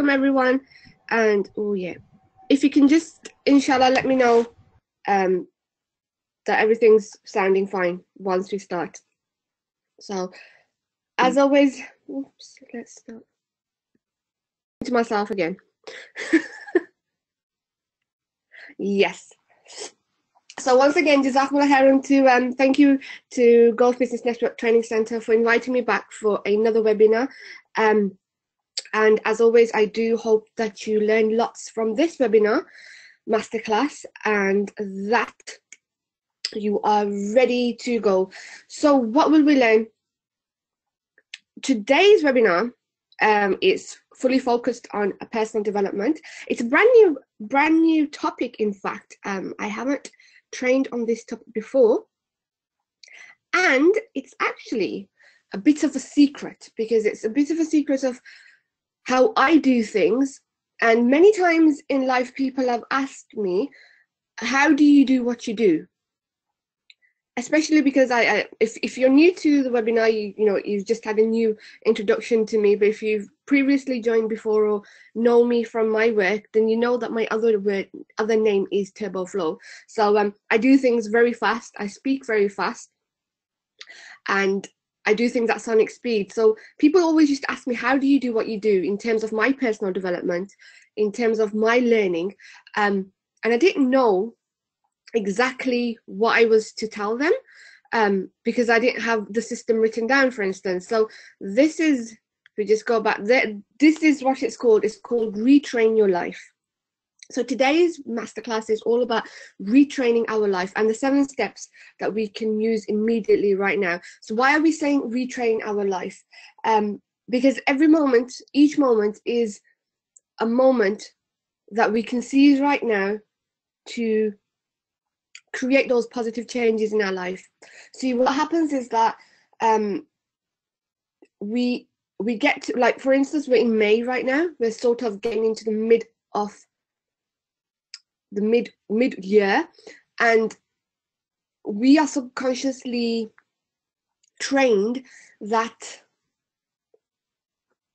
welcome everyone. And oh yeah, if you can just inshallah let me know that everything's sounding fine once we start. So as always, oops, let's start to myself again. Yes. So once again, Jazakumullah khairan to thank you to Gulf Business Network Training Center for inviting me back for another webinar. And as always, I do hope that you learn lots from this webinar masterclass and that you are ready to go. So what will we learn? Today's webinar is fully focused on personal development. It's a brand new topic. In fact, I haven't trained on this topic before, and it's actually a bit of a secret, because it's a bit of a secret of how I do things. And many times in life, people have asked me, how do you do what you do? Especially because if you're new to the webinar, you've just had a new introduction to me. But if you've previously joined before or know me from my work, then you know that my other name is Turbo Flow. So I do things very fast. I speak very fast, and I do things at sonic speed. So people always used to ask me, how do you do what you do in terms of my personal development, in terms of my learning? And I didn't know exactly what I was to tell them because I didn't have the system written down, for instance. So this is, if we just go back there, this is what it's called. It's called Retrain Your Life. So today's masterclass is all about retraining our life and the 7 steps that we can use immediately right now. So why are we saying retrain our life? Because each moment is a moment that we can seize right now to create those positive changes in our life. See, what happens is that we get to, like, for instance, we're in May right now. We're sort of getting into the mid year, and we are subconsciously trained that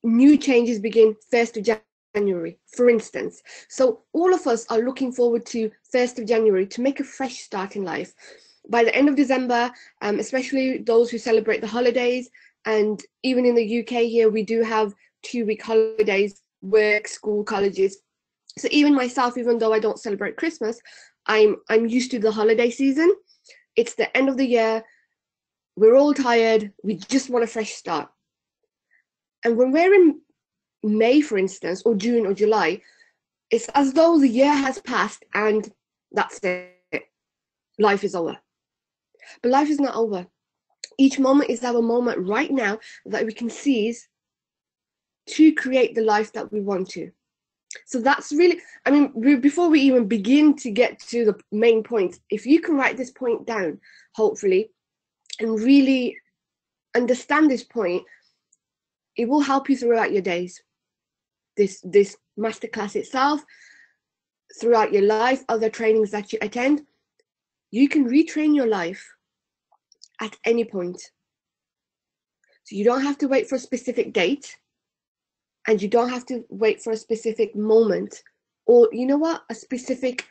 new changes begin 1st of January, for instance. So all of us are looking forward to 1st of January to make a fresh start in life. By the end of December, especially those who celebrate the holidays, and even in the UK here, we do have 2-week holidays, work, school, colleges. So even myself, even though I don't celebrate Christmas, I'm used to the holiday season. It's the end of the year. We're all tired. We just want a fresh start. And when we're in May, for instance, or June or July, it's as though the year has passed and that's it. Life is over. But life is not over. Each moment is our moment right now that we can seize to create the life that we want to. So that's really, I mean, before we even begin to get to the main point, if you can write this point down, hopefully, and really understand this point, it will help you throughout your days. This masterclass itself, throughout your life, other trainings that you attend, you can retrain your life at any point. So you don't have to wait for a specific date. And you don't have to wait for a specific moment, or, you know what, a specific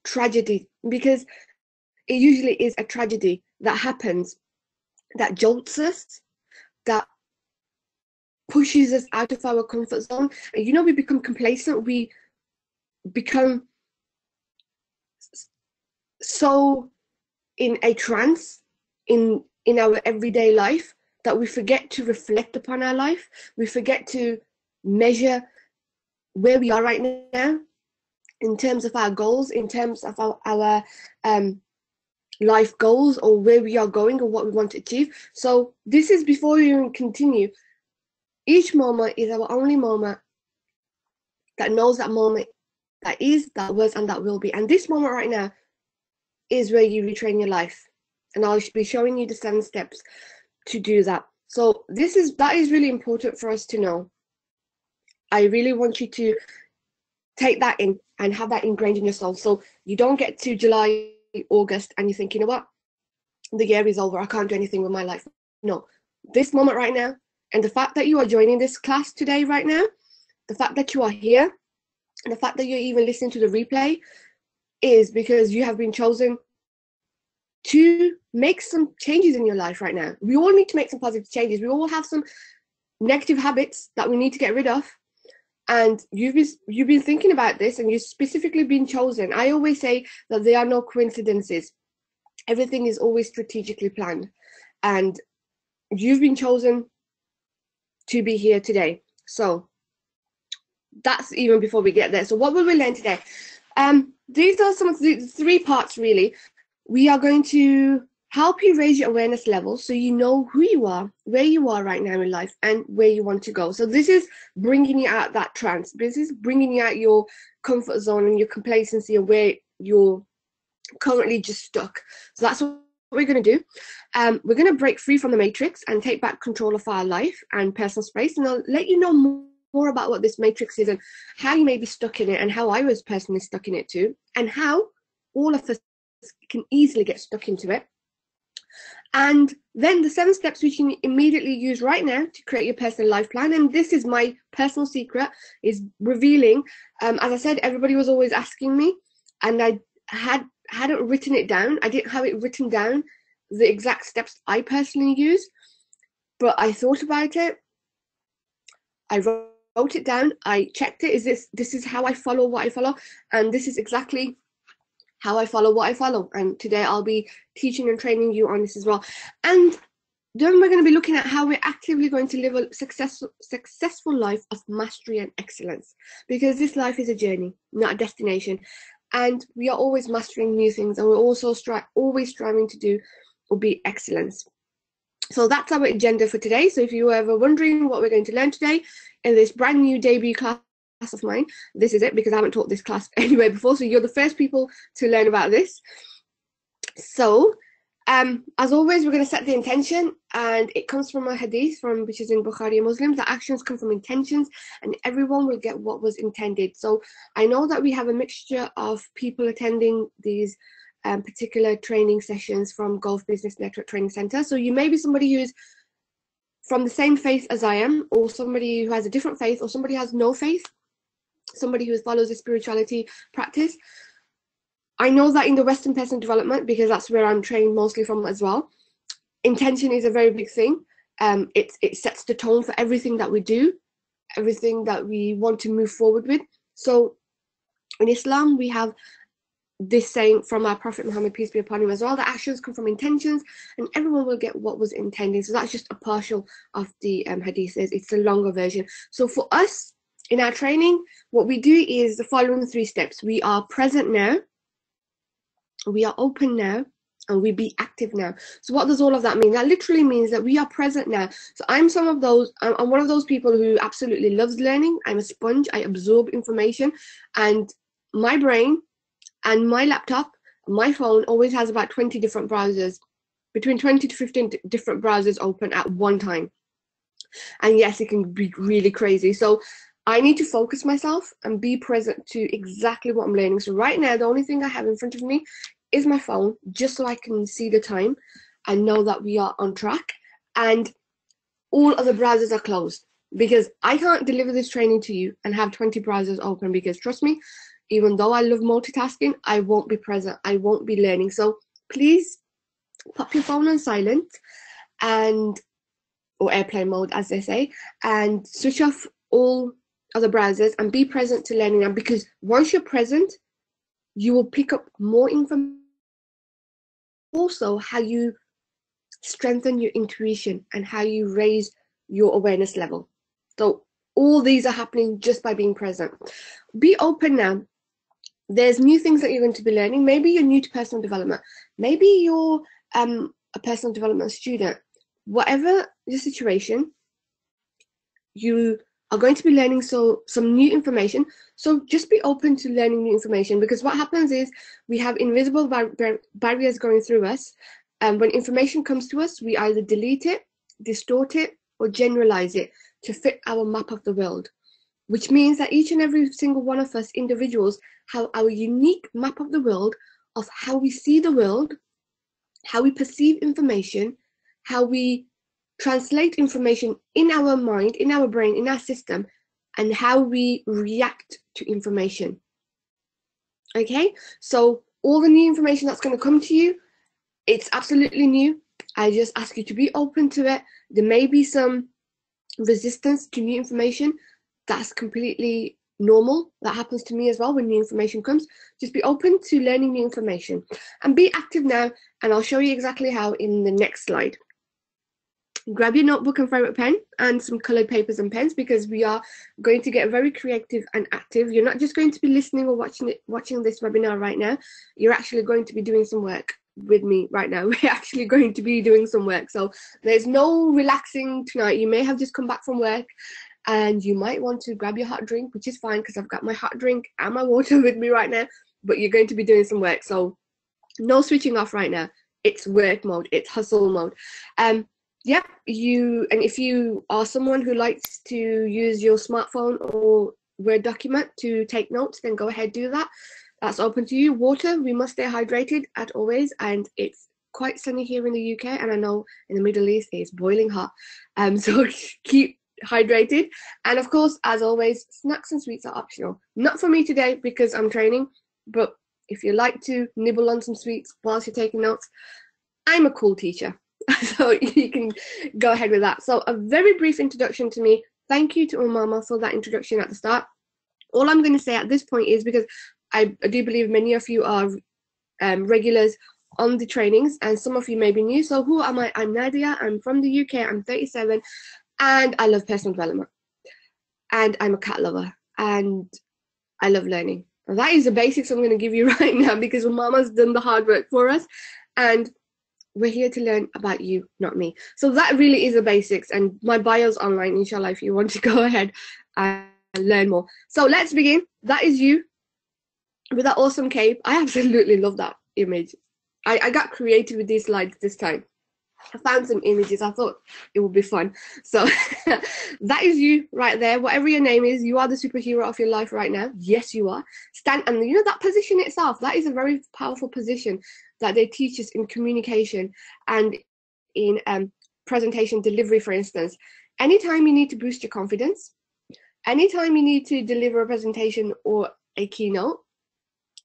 tragedy, because it usually is a tragedy that happens, that jolts us, that pushes us out of our comfort zone. And we become complacent. We become so in a trance in our everyday life that we forget to reflect upon our life. We forget to measure where we are right now in terms of our goals, in terms of our life goals, or where we are going or what we want to achieve. So this is before we even continue. Each moment is our only moment that knows that moment that is, that was, and that will be. And this moment right now is where you retrain your life. And I'll be showing you the 7 steps to do that. So that is really important for us to know. I really want you to take that in and have that ingrained in your soul. So you don't get to July, August, and you think, you know what, the year is over, I can't do anything with my life. No, this moment right now, and the fact that you are joining this class today right now, the fact that you are here, and the fact that you're even listening to the replay is because you have been chosen to make some changes in your life right now. We all need to make some positive changes. We all have some negative habits that we need to get rid of. And you've been thinking about this, and you've specifically been chosen. I always say that there are no coincidences. Everything is always strategically planned. And you've been chosen to be here today. So that's even before we get there. So what will we learn today? These are some of the 3 parts, really. We are going to help you raise your awareness level so you know who you are, where you are right now in life, and where you want to go. So this is bringing you out that trance. This is bringing you out your comfort zone and your complacency and where you're currently just stuck. So that's what we're going to do. We're going to break free from the matrix and take back control of our life and personal space. And I'll let you know more about what this matrix is and how you may be stuck in it, and how I was personally stuck in it too, and how all of us can easily get stuck into it. And then the 7 steps which you can immediately use right now to create your personal life plan. And this is my personal secret, is revealing. As I said, everybody was always asking me, and I hadn't written it down. I didn't have it written down, the exact steps I personally use, but I thought about it. I wrote it down. I checked it. This is how I follow what I follow, and this is exactly how I follow what I follow. And today I'll be teaching and training you on this as well. And then we're going to be looking at how we're actively going to live a successful life of mastery and excellence, because this life is a journey, not a destination. And we are always mastering new things, and we're also always striving to do or be excellence. So that's our agenda for today. So if you were ever wondering what we're going to learn today in this brand new debut class of mine, this is it, because I haven't taught this class anywhere before. So you're the first people to learn about this. So as always, we're going to set the intention, and it comes from a hadith which is in Bukhari and Muslims, that actions come from intentions, and everyone will get what was intended. So I know that we have a mixture of people attending these particular training sessions from Gulf Business Network Training Center. So you may be somebody who's from the same faith as I am, or somebody who has a different faith, or somebody who has no faith, somebody who follows a spirituality practice. I know that in the Western personal development, because that's where I'm trained mostly from as well, intention is a very big thing. It sets the tone for everything that we do, everything that we want to move forward with. So in Islam, we have this saying from our Prophet Muhammad, peace be upon him, as well, that actions come from intentions, and everyone will get what was intended. So that's just a partial of the hadith. It's a longer version. So for us in our training, what we do is the following 3 steps. We are present now, we are open now, and we be active now. So what does all of that mean? That literally means that we are present now. So I'm one of those people who absolutely loves learning. I'm a sponge. I absorb information, and my brain and my laptop, my phone always has about 20 different browsers, between 20 to 15 different browsers open at one time. And yes, it can be really crazy. So I need to focus myself and be present to exactly what I'm learning. So right now, the only thing I have in front of me is my phone, just so I can see the time and know that we are on track. And all other browsers are closed, because I can't deliver this training to you and have 20 browsers open, because trust me, even though I love multitasking, I won't be present. I won't be learning. So please pop your phone on silent or airplane mode, as they say, and switch off all other browsers and be present to learning now, because once you're present, you will pick up more information. Also, how you strengthen your intuition and how you raise your awareness level. So all these are happening just by being present. Be open now. There's new things that you're going to be learning. Maybe you're new to personal development. Maybe you're a personal development student. Whatever the situation, you are going to be learning some new information. So just be open to learning new information, because what happens is we have invisible barriers going through us. And when information comes to us, we either delete it, distort it, or generalize it to fit our map of the world, which means that each and every single one of us individuals have our unique map of the world, of how we see the world, how we perceive information, how we translate information in our mind, in our brain, in our system, and how we react to information. Okay, so all the new information that's going to come to you, it's absolutely new. I just ask you to be open to it. There may be some resistance to new information. That's completely normal. That happens to me as well when new information comes. Just be open to learning new information and be active now, and I'll show you exactly how in the next slide. Grab your notebook and favorite pen and some colored papers and pens, because we are going to get very creative and active. You're not just going to be listening or watching this webinar right now. You're actually going to be doing some work with me right now. We're actually going to be doing some work. So there's no relaxing tonight. You may have just come back from work and you might want to grab your hot drink, which is fine because I've got my hot drink and my water with me right now, but you're going to be doing some work. So no switching off right now. It's work mode. It's hustle mode. Yeah, and if you are someone who likes to use your smartphone or Word document to take notes, then go ahead, do that. That's open to you. Water, we must stay hydrated at always, and it's quite sunny here in the UK, and I know in the Middle East it's boiling hot. So keep hydrated. And of course, as always, snacks and sweets are optional. Not for me today because I'm training, but if you like to nibble on some sweets whilst you're taking notes, I'm a cool teacher. So you can go ahead with that. So a very brief introduction to me. Thank you to Umama for that introduction at the start. All I'm going to say at this point is, because I do believe many of you are regulars on the trainings and some of you may be new. So who am I? I'm Nadia. I'm from the UK. I'm 37 and I love personal development. And I'm a cat lover and I love learning. And that is the basics I'm going to give you right now, because Umama's done the hard work for us. And we're here to learn about you, not me. So that really is the basics, and my bio's online, inshallah, if you want to go ahead and learn more. So let's begin. That is you with that awesome cape. I absolutely love that image. I got creative with these slides this time. I found some images. I thought it would be fun. So that is you right there. Whatever your name is, you are the superhero of your life right now. Yes, you are. Stand, and you know that position itself, that is a very powerful position that they teach us in communication and in presentation delivery, for instance. Anytime you need to boost your confidence, anytime you need to deliver a presentation or a keynote,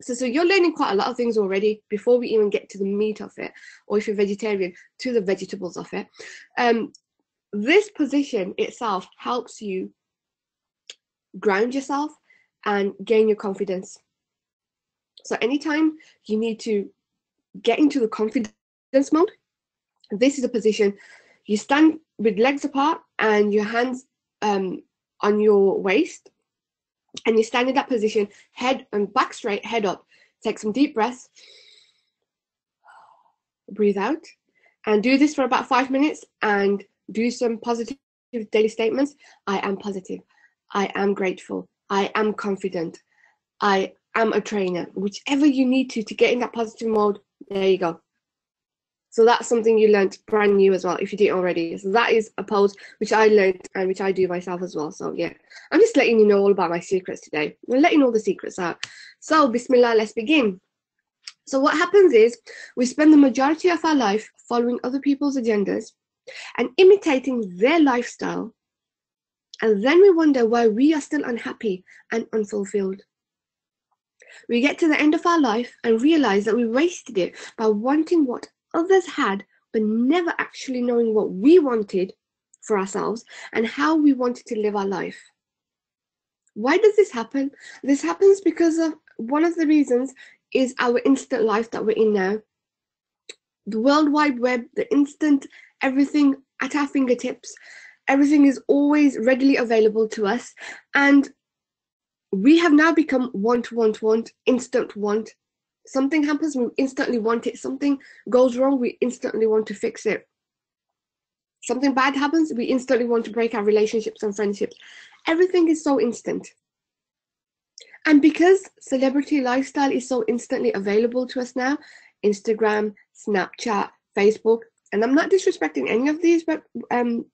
so you're learning quite a lot of things already before we even get to the meat of it, or if you're vegetarian, to the vegetables of it. This position itself helps you ground yourself and gain your confidence. So anytime you need to get into the confidence mode, this is a position. You stand with legs apart and your hands on your waist, and you stand in that position, head and back straight, head up. Take some deep breaths, breathe out, and do this for about 5 minutes and do some positive daily statements. I am positive. I am grateful. I am confident. I am a trainer. Whichever you need to get in that positive mode, there you go. So that's something you learned brand new as well, if you didn't already. So that is a pose which I learned and which I do myself as well. So yeah, I'm just letting you know all about my secrets today. I'm letting all the secrets out. So Bismillah, let's begin. So what happens is we spend the majority of our life following other people's agendas and imitating their lifestyle. And then we wonder why we are still unhappy and unfulfilled. We get to the end of our life and realize that we wasted it by wanting what others had, but never actually knowing what we wanted for ourselves and how we wanted to live our life. Why does this happen? This happens because of one of the reasons is our instant life that we're in now. The World Wide Web, the instant, everything at our fingertips, everything is always readily available to us. And we have now become want, instant want. Something happens, we instantly want it. Something goes wrong, we instantly want to fix it. Something bad happens, we instantly want to break our relationships and friendships. Everything is so instant. And because celebrity lifestyle is so instantly available to us now, Instagram, Snapchat, Facebook, and I'm not disrespecting any of these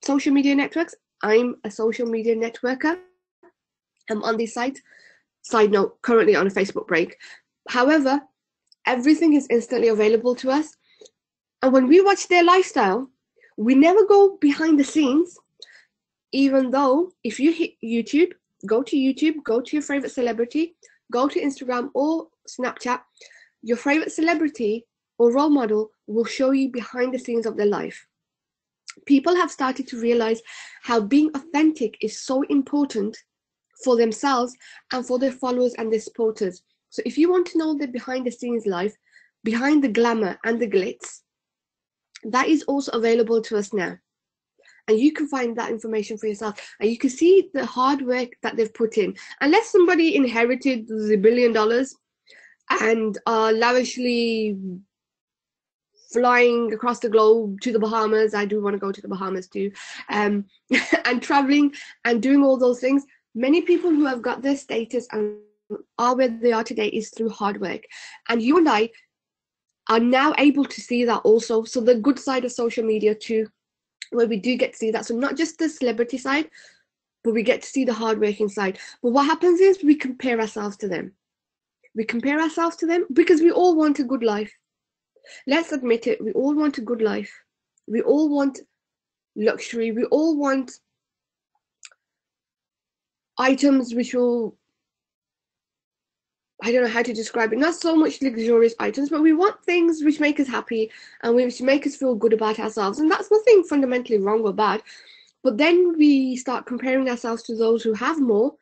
social media networks. I'm a social media networker. I'm on these sites. Side note, currently on a Facebook break. However, everything is instantly available to us. And when we watch their lifestyle, we never go behind the scenes, even though if you hit YouTube go to YouTube, go to your favorite celebrity, go to Instagram or Snapchat. Your favorite celebrity or role model will show you behind the scenes of their life. People have started to realize how being authentic is so important for themselves and for their followers and their supporters. So if you want to know the behind the scenes life, behind the glamour and the glitz, that is also available to us now. And you can find that information for yourself. And you can see the hard work that they've put in. Unless somebody inherited the $1 billion and are lavishly flying across the globe to the Bahamas. I do want to go to the Bahamas too. And traveling and doing all those things. Many people who have got their status and are where they are today is through hard work. And you and I are now able to see that also. So the good side of social media too, where we do get to see that. So not just the celebrity side, but we get to see the hardworking side. But what happens is we compare ourselves to them. We compare ourselves to them because we all want a good life. Let's admit it, we all want a good life. We all want luxury. We all want items which will, I don't know how to describe it, not so much luxurious items, but we want things which make us happy and which make us feel good about ourselves. And that's nothing fundamentally wrong or bad. But then we start comparing ourselves to those who have more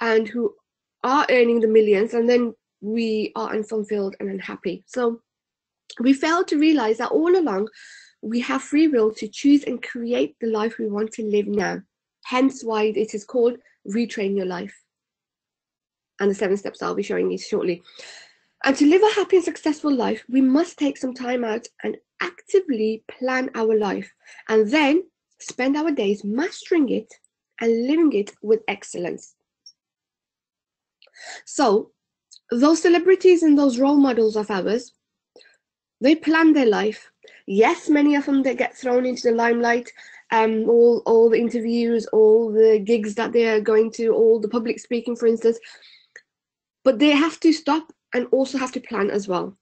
and who are earning the millions, and then we are unfulfilled and unhappy. So we fail to realize that all along we have free will to choose and create the life we want to live now. Hence why it is called Retrain Your Life. And the 7 steps I'll be showing you shortly. And to live a happy and successful life, we must take some time out and actively plan our life, and then spend our days mastering it and living it with excellence. So those celebrities and those role models of ours, they plan their life. Yes, many of them, they get thrown into the limelight, all the interviews, all the gigs that they are going to, all the public speaking, for instance. But they have to stop and also have to plan as well,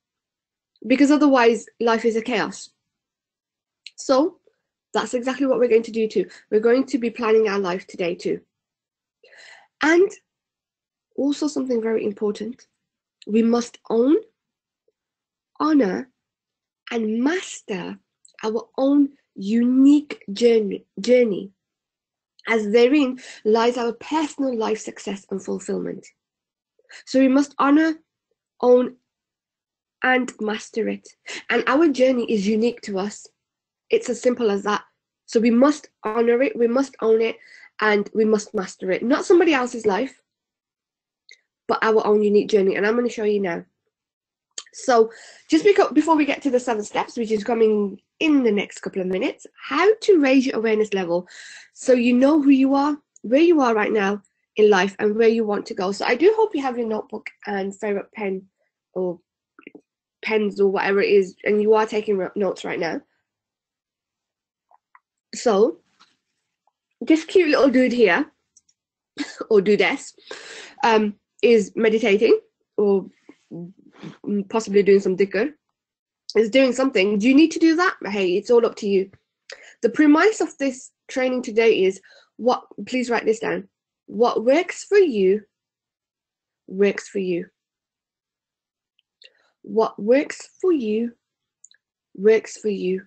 because otherwise life is a chaos. So that's exactly what we're going to do too. We're going to be planning our life today too. And also something very important, we must own, honor, and master our own unique journey, as therein lies our personal life success and fulfillment. So we must honor, own, and master it. And our journey is unique to us. It's as simple as that. So we must honor it, we must own it, and we must master it. Not somebody else's life, but our own unique journey. And I'm going to show you now. So just before we get to the 7 steps, which is coming in the next couple of minutes, how to raise your awareness level so you know who you are, where you are right now in life, and where you want to go. So I do hope you have your notebook and favorite pen or pens or whatever it is, and you are taking notes right now. So this cute little dude here, or dudess, is meditating or possibly doing some dhikr, is doing something. Do you need to do that? Hey, it's all up to you. The premise of this training today is what, please write this down. What works for you, works for you. What works for you, works for you.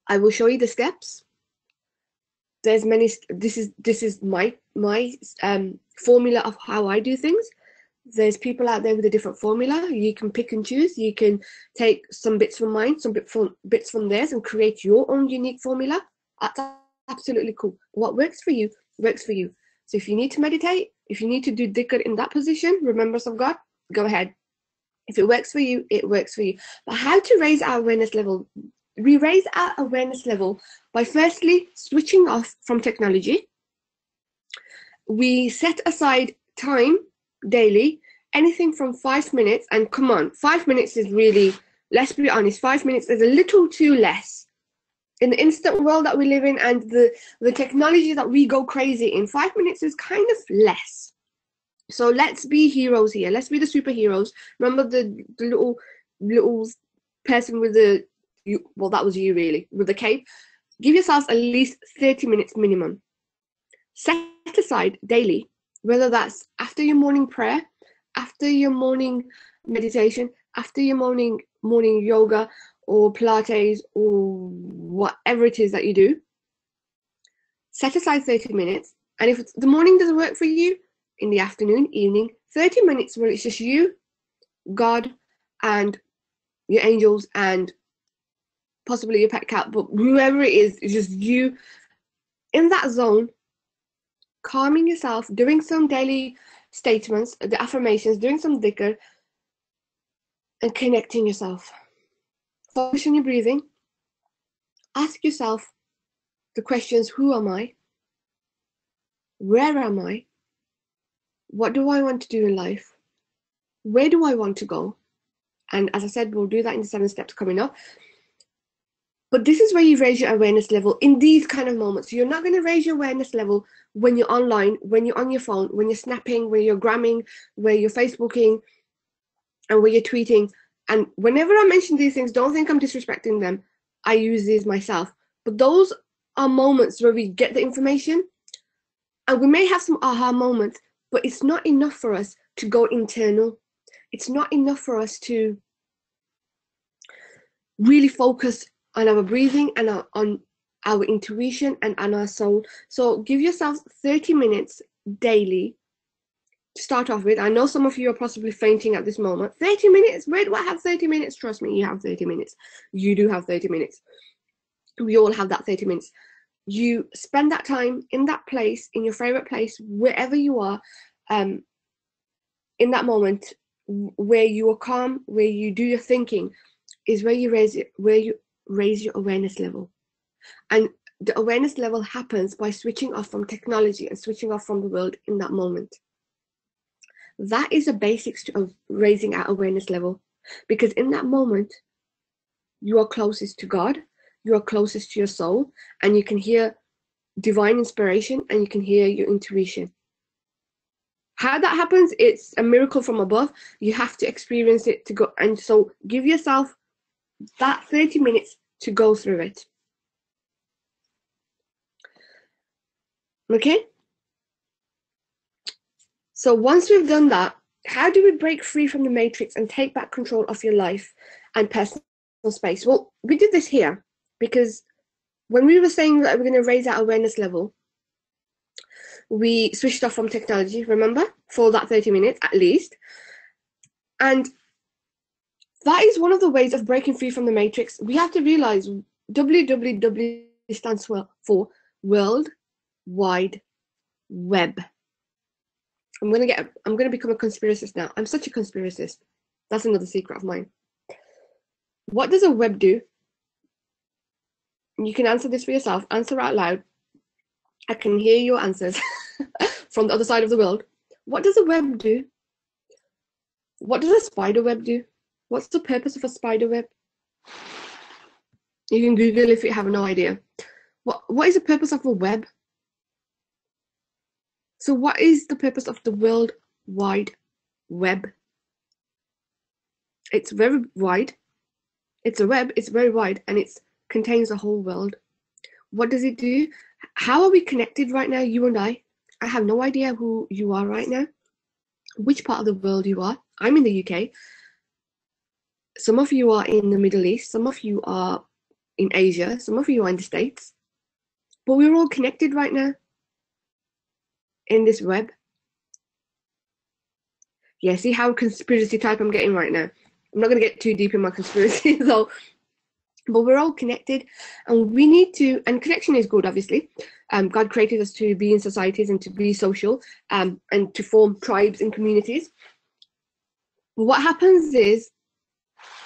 I will show you the steps. There's many, this is my formula of how I do things. There's people out there with a different formula. You can pick and choose. You can take some bits from mine, some bits from theirs, and create your own unique formula. That's absolutely cool. What works for you, works for you. So if you need to meditate, if you need to do dhikr in that position, remembrance of God, go ahead. If it works for you, it works for you. But how to raise our awareness level? We raise our awareness level by firstly switching off from technology. We set aside time daily, anything from 5 minutes, and come on, 5 minutes is really, let's be honest, 5 minutes is a little too less. In the instant world that we live in and the technology that we go crazy in, 5 minutes is kind of less. So let's be heroes here. Let's be the superheroes. Remember the little person with the, well, that was you really, with the cape. Give yourselves at least 30 minutes minimum. Set aside daily whether that's after your morning prayer, after your morning meditation, after your morning yoga or Pilates or whatever it is that you do. Set aside 30 minutes. And if the morning doesn't work for you, in the afternoon, evening, 30 minutes where it's just you, God, and your angels, and possibly your pet cat, but whoever it is, it's just you in that zone, calming yourself, doing some daily statements, the affirmations, doing some dhikr, and connecting yourself. Focus on your breathing. Ask yourself the questions: who am I? Where am I? What do I want to do in life? Where do I want to go? And as I said, we'll do that in the 7 steps coming up. But this is where you raise your awareness level in these kind of moments. You're not going to raise your awareness level when you're online, when you're on your phone, when you're snapping, when you're gramming, where you're Facebooking, and where you're tweeting. And whenever I mention these things, don't think I'm disrespecting them. I use these myself. But those are moments where we get the information and we may have some aha moments, but it's not enough for us to go internal. It's not enough for us to really focus on our breathing and on our intuition and on our soul. So give yourself 30 minutes daily to start off with. I know some of you are possibly fainting at this moment. 30 minutes? Where do I have 30 minutes? Trust me, you have 30 minutes. You do have 30 minutes. We all have that 30 minutes. You spend that time in that place, in your favorite place, wherever you are, in that moment where you are calm, where you do your thinking, is where you raise your awareness level. And the awareness level happens by switching off from technology and switching off from the world in that moment. That is the basics of raising our awareness level, because in that moment, you are closest to God, you are closest to your soul, and you can hear divine inspiration and you can hear your intuition. How that happens, it's a miracle from above. You have to experience it to go. And so give yourself that 30 minutes to go through it. Okay? So once we've done that, how do we break free from the matrix and take back control of your life and personal space? Well, we did this here because when we were saying that we're going to raise our awareness level, we switched off from technology, remember, for that 30 minutes at least. And that is one of the ways of breaking free from the matrix. We have to realize www stands for World Wide Web. I'm gonna become a conspiracist now. I'm such a conspiracist. That's another secret of mine. What does a web do? You can answer this for yourself. Answer out loud. I can hear your answers from the other side of the world. What does a web do? What does a spider web do? What's the purpose of a spider web? You can Google if you have no idea. What is the purpose of a web? So what is the purpose of the World Wide Web? It's very wide. It's a web, it's very wide, and it contains the whole world. What does it do? How are we connected right now, you and I? I have no idea who you are right now, which part of the world you are. I'm in the UK. Some of you are in the Middle East. Some of you are in Asia. Some of you are in the States. But we're all connected right now in this web. Yeah, see how conspiracy type I'm getting right now? I'm not going to get too deep in my conspiracy though. But we're all connected, and we need to, and connection is good, obviously. God created us to be in societies and to be social, and to form tribes and communities. But what happens is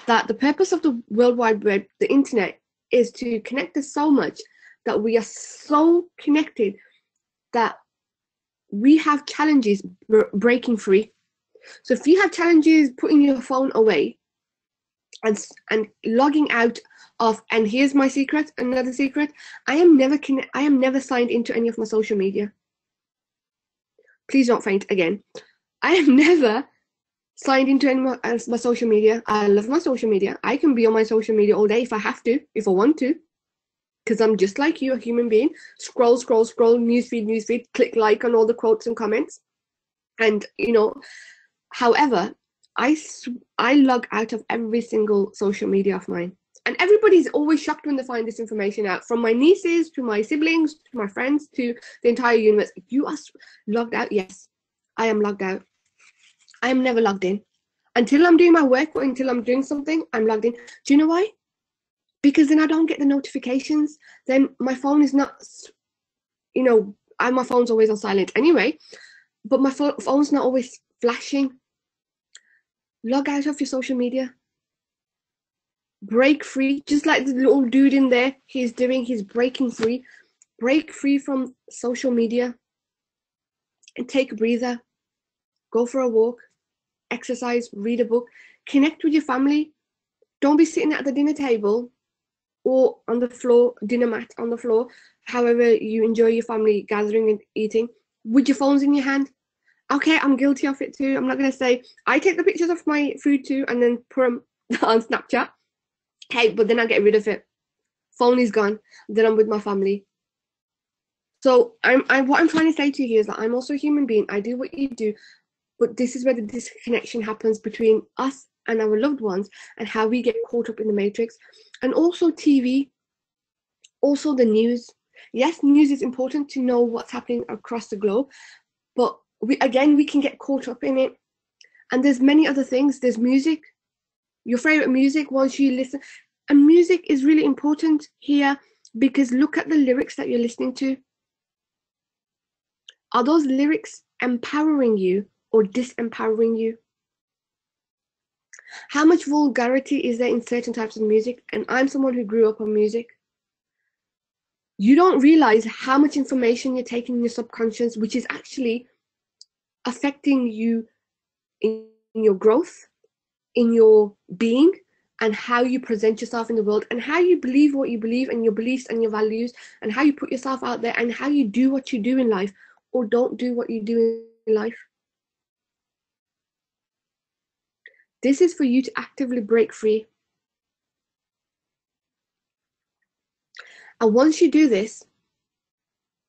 that the purpose of the World Wide Web, the internet, is to connect us so much that we are so connected that we have challenges breaking free. So if you have challenges putting your phone away and logging out of, and here's my secret, another secret, I am never signed into any of my social media. Please don't faint again. I am never signed into any of my social media. I love my social media. I can be on my social media all day if I have to, if I want to, because I'm just like you, a human being. Scroll, newsfeed, click like on all the quotes and comments. And, however, I log out of every single social media of mine. And everybody's always shocked when they find this information out, from my nieces to my siblings to my friends to the entire universe. You are logged out? Yes, I am logged out. I am never logged in. Until I'm doing my work or until I'm doing something, I'm logged in. Do you know why? Because then I don't get the notifications. Then my phone is not, my phone's always on silent anyway, but my phone's not always flashing. Log out of your social media. Break free, just like the little dude in there, he's breaking free. Break free from social media and take a breather. Go for a walk, exercise, read a book, connect with your family. Don't be sitting at the dinner table or on the floor, dinner mat on the floor, however you enjoy your family gathering and eating, with your phones in your hand. Okay, I'm guilty of it too. I'm not going to say, I take the pictures of my food too and then put them on Snapchat. Hey, but then I get rid of it. Phone is gone. Then I'm with my family. So what I'm trying to say to you here is that I'm also a human being. I do what you do, but this is where the disconnection happens between us and our loved ones, and how we get caught up in the matrix. And also TV, also the news. Yes, news is important to know what's happening across the globe, but we can get caught up in it. And there's many other things. There's music, your favorite music, once you listen. And music is really important here, because look at the lyrics that you're listening to. Are those lyrics empowering you or disempowering you? How much vulgarity is there in certain types of music? And I'm someone who grew up on music. You don't realize how much information you're taking in your subconscious, which is actually affecting you in your growth, in your being, and how you present yourself in the world, and how you believe what you believe, and your beliefs and your values, and how you put yourself out there, and how you do what you do in life or don't do what you do in life. This is for you to actively break free. And once you do this,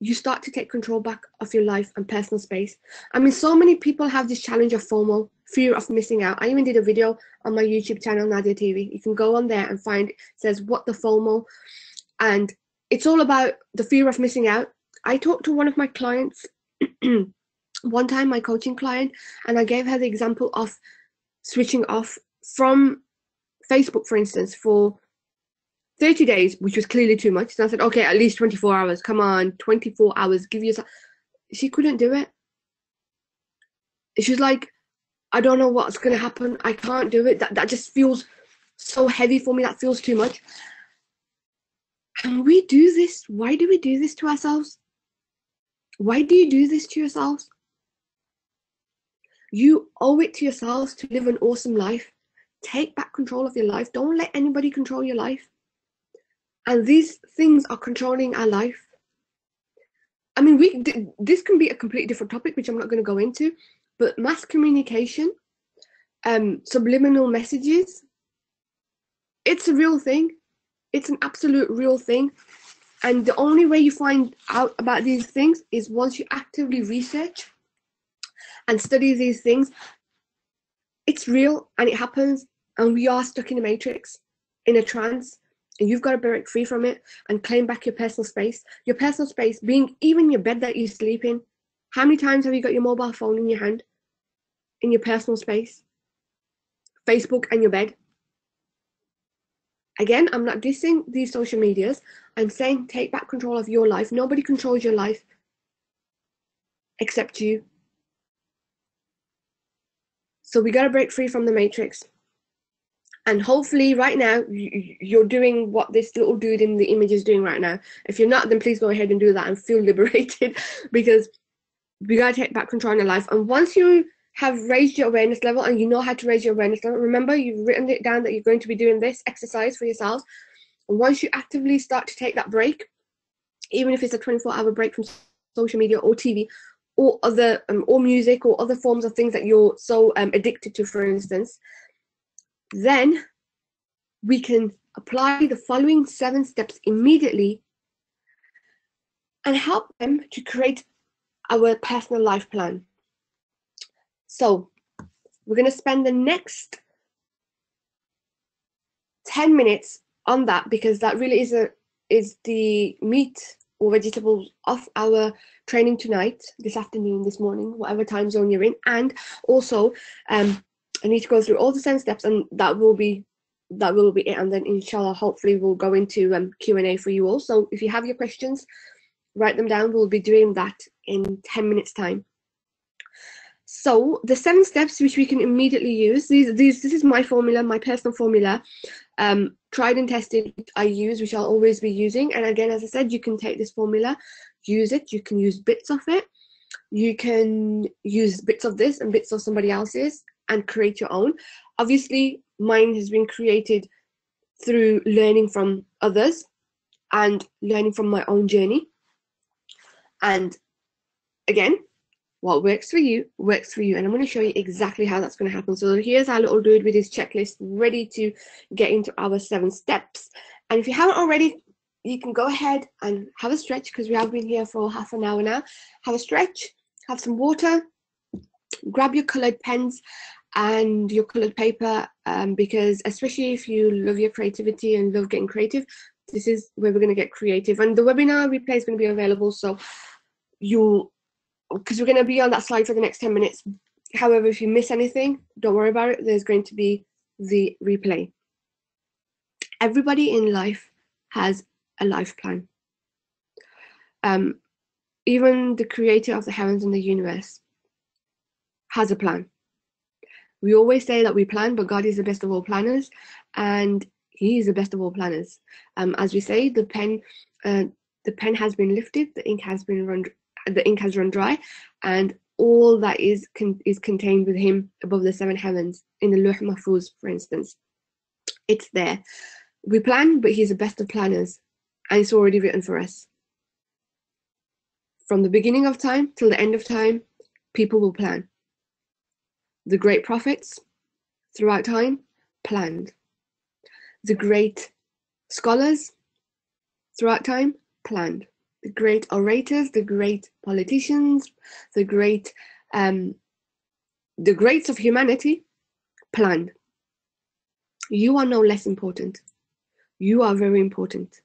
you start to take control back of your life and personal space. I mean, so many people have this challenge of FOMO, fear of missing out. I even did a video on my YouTube channel, Nadia TV. You can go on there and find, it says, what the FOMO? And it's all about the fear of missing out. I talked to one of my clients one time, my coaching client, and I gave her the example of switching off from Facebook, for instance, for 30 days, which was clearly too much. And I said, okay, at least 24 hours. Come on, 24 hours. Give yourself. She couldn't do it. She's like, I don't know what's going to happen. I can't do it. That just feels so heavy for me. That feels too much. And we do this. Why do we do this to ourselves? Why do you do this to yourselves? You owe it to yourselves to live an awesome life. Take back control of your life. Don't let anybody control your life. And these things are controlling our life. I mean, this can be a completely different topic, which I'm not going to go into, but mass communication, subliminal messages, it's a real thing. It's an absolute real thing. And the only way you find out about these things is once you actively research and study these things. It's real and it happens, and we are stuck in a matrix, in a trance. And you've got to break free from it and claim back your personal space. Your personal space being even your bed that you sleep in. How many times have you got your mobile phone in your hand, in your personal space? Facebook and your bed. Again, I'm not dissing these social medias. I'm saying take back control of your life. Nobody controls your life except you. So we got to break free from the matrix. And hopefully right now, you're doing what this little dude in the image is doing right now. If you're not, then please go ahead and do that and feel liberated, because we got to take back control in your life. And once you have raised your awareness level and you know how to raise your awareness level, remember, you've written it down that you're going to be doing this exercise for yourself. And once you actively start to take that break, even if it's a 24-hour break from social media or TV or other or music or other forms of things that you're so addicted to, for instance, then we can apply the following 7 steps immediately and help them to create our personal life plan. So we're going to spend the next 10 minutes on that, because that really is the meat or vegetables of our training tonight, this afternoon, this morning, whatever time zone you're in. And also I need to go through all the 7 steps, and that will be it. And then inshallah, hopefully we'll go into Q&A for you all. So if you have your questions, write them down. We'll be doing that in 10 minutes time. So the 7 steps which we can immediately use, this is my formula, my personal formula, tried and tested, I use, which I'll always be using. And again, as I said, you can take this formula, use it, you can use bits of it, you can use bits of this and bits of somebody else's and create your own. Obviously, mine has been created through learning from others and learning from my own journey. And again, what works for you, works for you. And I'm going to show you exactly how that's going to happen. So here's our little dude with his checklist, ready to get into our 7 steps. And if you haven't already, you can go ahead and have a stretch, because we have been here for half an hour now. Have a stretch, have some water, grab your coloured pens and your coloured paper, because especially if you love your creativity and love getting creative, this is where we're going to get creative. And the webinar replay is going to be available, so because we're going to be on that slide for the next 10 minutes. However, if you miss anything, don't worry about it. There's going to be the replay. Everybody in life has a life plan. Even the creator of the heavens and the universe has a plan. We always say that we plan, but God is the best of all planners, and He is the best of all planners. As we say, the pen has been lifted, the ink has run dry, and all that is contained with Him above the 7 heavens in the Lawh Mahfuz, for instance. It's there. We plan, but He's the best of planners, and it's already written for us. From the beginning of time till the end of time, people will plan. The great prophets throughout time planned. The great scholars throughout time planned. The great orators, the great politicians, the greats of humanity planned. You are no less important. You are very important.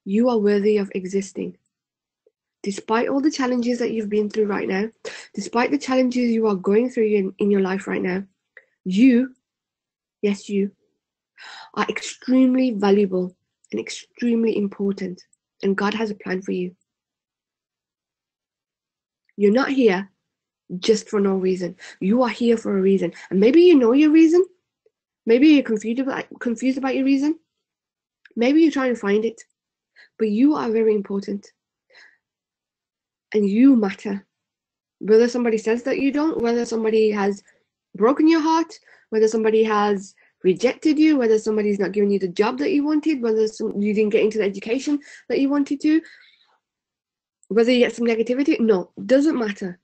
You are worthy of existing. Despite all the challenges that you've been through right now, despite the challenges you are going through in your life right now, you, yes, you, are extremely valuable and extremely important. And God has a plan for you. You're not here just for no reason. You are here for a reason. And maybe you know your reason. Maybe you're confused about your reason. Maybe you're trying to find it. But you are very important. And you matter. Whether somebody says that you don't, whether somebody has broken your heart, whether somebody has rejected you, whether somebody's not giving you the job that you wanted, whether you didn't get into the education that you wanted to, whether you get some negativity, no, doesn't matter.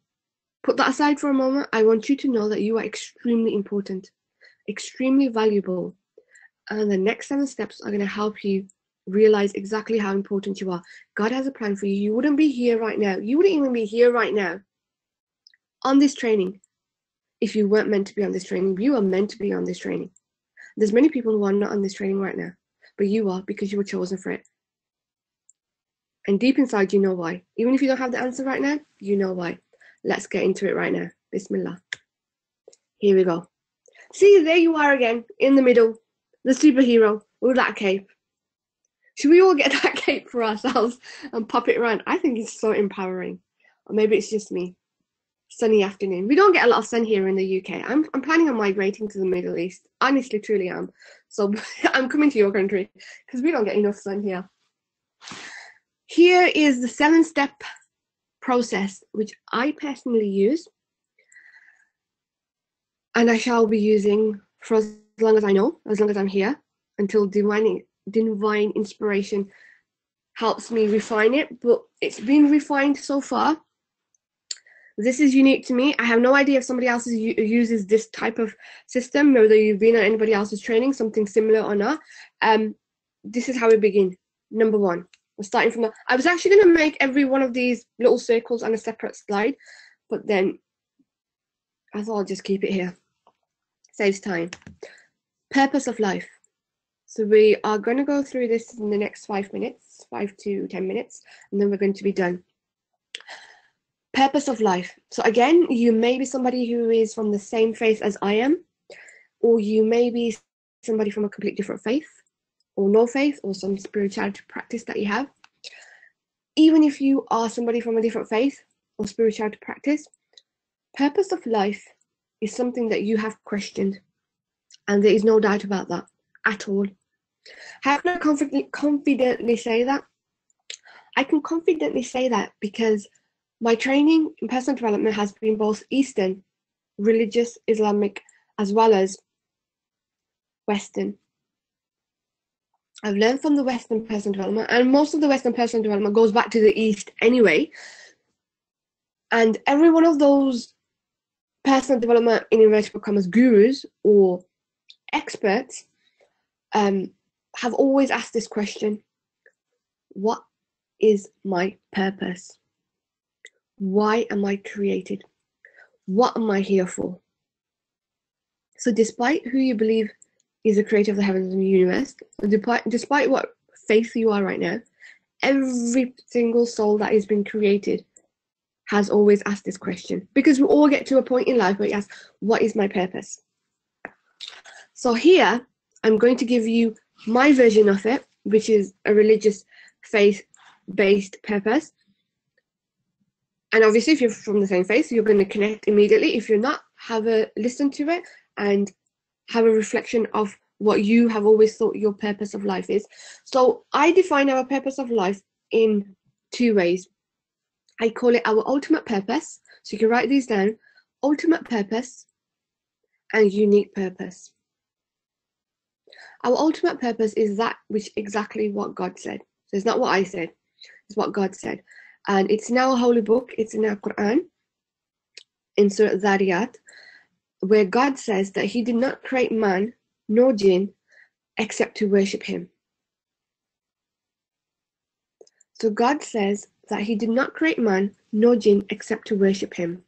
Put that aside for a moment. I want you to know that you are extremely important, extremely valuable. And the next 7 steps are going to help you realize exactly how important you are. God has a plan for you. You wouldn't be here right now. You wouldn't even be here right now on this training if you weren't meant to be on this training. You are meant to be on this training. There's many people who are not on this training right now, but you are, because you were chosen for it. And deep inside, you know why. Even if you don't have the answer right now, you know why. Let's get into it right now. Bismillah. Here we go. See, there you are again, in the middle, the superhero with that cape. Should we all get that cape for ourselves and pop it around? I think it's so empowering. Or maybe it's just me. Sunny afternoon. We don't get a lot of sun here in the UK. I'm planning on migrating to the Middle East. Honestly, truly am. So I'm coming to your country because we don't get enough sun here. Here is the 7-step process which I personally use, and I shall be using for as long as I know, as long as I'm here, until divine inspiration helps me refine it. But it's been refined so far. This is unique to me. I have no idea if somebody else uses this type of system, whether you've been on anybody else's training, something similar or not. This is how we begin. Number 1, we're starting from I was actually going to make every one of these little circles on a separate slide, but then I thought I'll just keep it here. Saves time. Purpose of life. So we are going to go through this in the next 5 minutes, 5 to 10 minutes, and then we're going to be done. Purpose of life. So again, you may be somebody who is from the same faith as I am, or you may be somebody from a completely different faith, or no faith, or some spirituality practice that you have. Even if you are somebody from a different faith or spirituality practice, purpose of life is something that you have questioned, and there is no doubt about that at all. How can I confidently say that? I can confidently say that because my training in personal development has been both Eastern, religious, Islamic, as well as Western. I've learned from the Western personal development, and most of the Western personal development goes back to the East anyway. And every one of those personal development, in inverted commas, gurus or experts have always asked this question: what is my purpose? Why am I created? What am I here for? So despite who you believe is the creator of the heavens and the universe, despite what faith you are right now, every single soul that has been created has always asked this question, because we all get to a point in life where you ask, what is my purpose? So here, I'm going to give you my version of it, which is a religious faith-based purpose. And obviously, if you're from the same faith, you're going to connect immediately. If you're not, have a listen to it and have a reflection of what you have always thought your purpose of life is. So I define our purpose of life in 2 ways. I call it our ultimate purpose. So you can write these down: ultimate purpose and unique purpose. Our ultimate purpose is that which exactly what God said. So it's not what I said, it's what God said. And it's in our holy book, it's in our Quran, in Surah Dhariyat, where God says that he did not create man nor jinn except to worship him. So God says that he did not create man nor jinn except to worship him.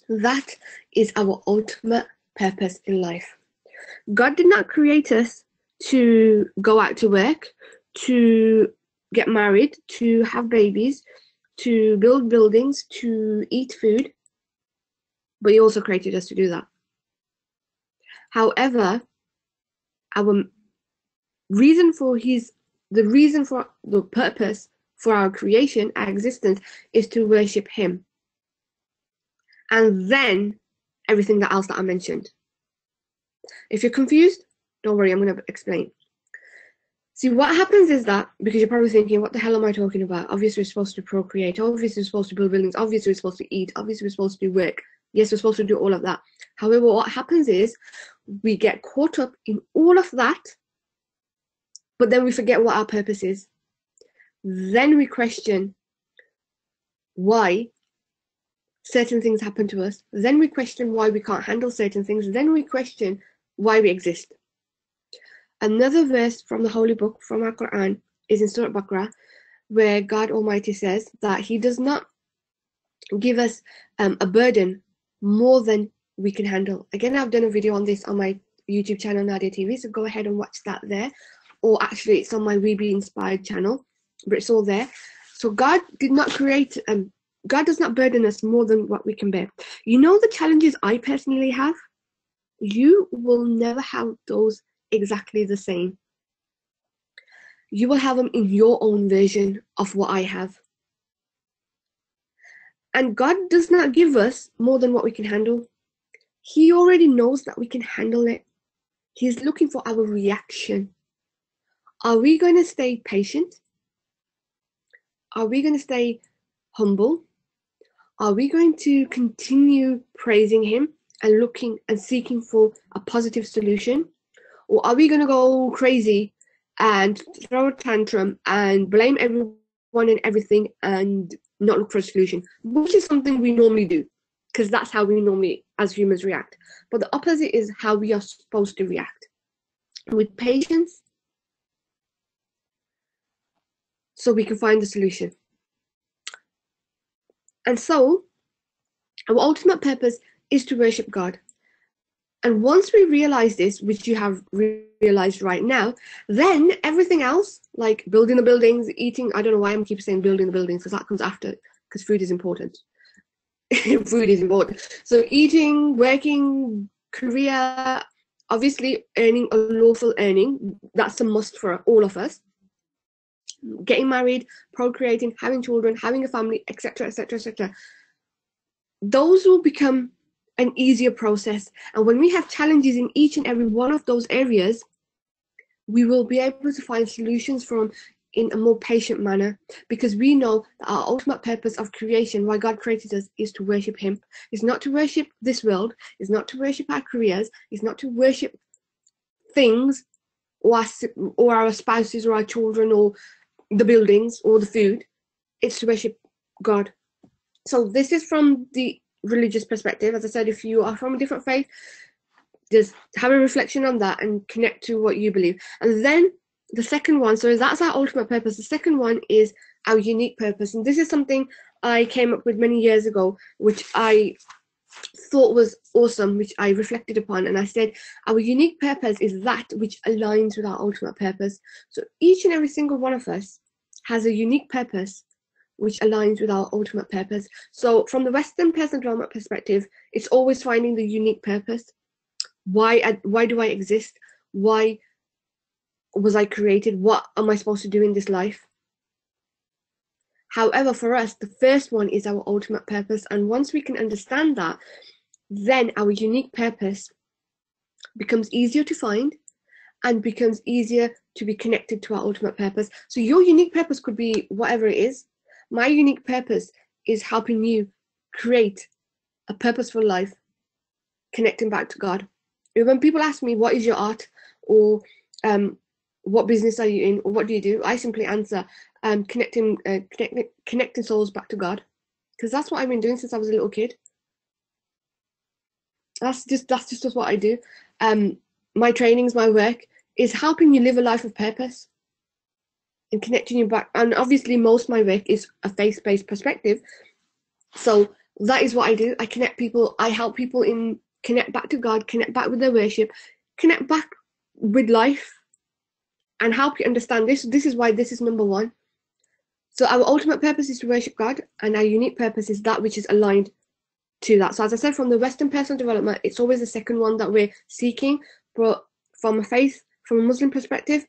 That is our ultimate purpose in life. God did not create us to go out to work, to get married, to have babies, to build buildings, to eat food, but he also created us to do that. However, our reason for the purpose for our creation, our existence, is to worship him. And then everything else that I mentioned. If you're confused, don't worry, I'm going to explain. See, what happens is that, because you're probably thinking, what the hell am I talking about? Obviously, we're supposed to procreate. Obviously, we're supposed to build buildings. Obviously, we're supposed to eat. Obviously, we're supposed to do work. Yes, we're supposed to do all of that. However, what happens is we get caught up in all of that, but then we forget what our purpose is. Then we question why certain things happen to us. Then we question why we can't handle certain things. Then we question why we exist. Another verse from the Holy Book, from our Quran, is in Surah Baqarah, where God Almighty says that he does not give us a burden more than we can handle. Again, I've done a video on this on my YouTube channel, Nadia TV, so go ahead and watch that there. Or actually, it's on my We Be Inspired channel, but it's all there. So God did not create, God does not burden us more than what we can bear. You know the challenges I personally have? You will never have those exactly the same. You will have them in your own version of what I have. And God does not give us more than what we can handle. He already knows that we can handle it. He's looking for our reaction. Are we going to stay patient? Are we going to stay humble? Are we going to continue praising him and looking and seeking for a positive solution? Or are we going to go crazy and throw a tantrum and blame everyone and everything and not look for a solution? Which is something we normally do, because that's how we normally, as humans, react. But the opposite is how we are supposed to react. With patience, so we can find the solution. And so, Our ultimate purpose is to worship God. And once we realize this, which you have realized right now, then everything else, like building the buildings, eating, I don't know why I'm keep saying building the buildings, because that comes after, because food is important. Food is important. So eating, working, career, obviously earning a lawful earning, that's a must for all of us. Getting married, procreating, having children, having a family, etc., etc., etc. Those will become an easier process. And when we have challenges in each and every one of those areas, we will be able to find solutions from in a more patient manner, because we know that our ultimate purpose of creation, why God created us, is to worship Him. It's not to worship this world, it's not to worship our careers, it's not to worship things or our spouses or our children or the buildings or the food. It's to worship God. So this is from the religious perspective. As I said, if you are from a different faith, just have a reflection on that and connect to what you believe. And then the second one, so that's our ultimate purpose. The second one is our unique purpose. And this is something I came up with many years ago, which I thought was awesome, which I reflected upon. And I said, our unique purpose is that which aligns with our ultimate purpose. So each and every single one of us has a unique purpose which aligns with our ultimate purpose. So from the Western personal development perspective, it's always finding the unique purpose. Why do I exist? Why was I created? What am I supposed to do in this life? However, for us, the first one is our ultimate purpose. And once we can understand that, then our unique purpose becomes easier to find and becomes easier to be connected to our ultimate purpose. So your unique purpose could be whatever it is. My unique purpose is helping you create a purposeful life, connecting back to God. When people ask me, what is your art? Or what business are you in? Or what do you do? I simply answer, connecting souls back to God. Because that's what I've been doing since I was a little kid. That's just what I do. My trainings, my work is helping you live a life of purpose and connecting you back. And obviously most of my work is a faith-based perspective. So that is what I do. I connect people, I help people in connect back to God, connect back with their worship, connect back with life, and help you understand this. This is why this is number one. So our ultimate purpose is to worship God, and our unique purpose is that which is aligned to that. So as I said, from the Western personal development, it's always the second one that we're seeking. But from a Muslim perspective,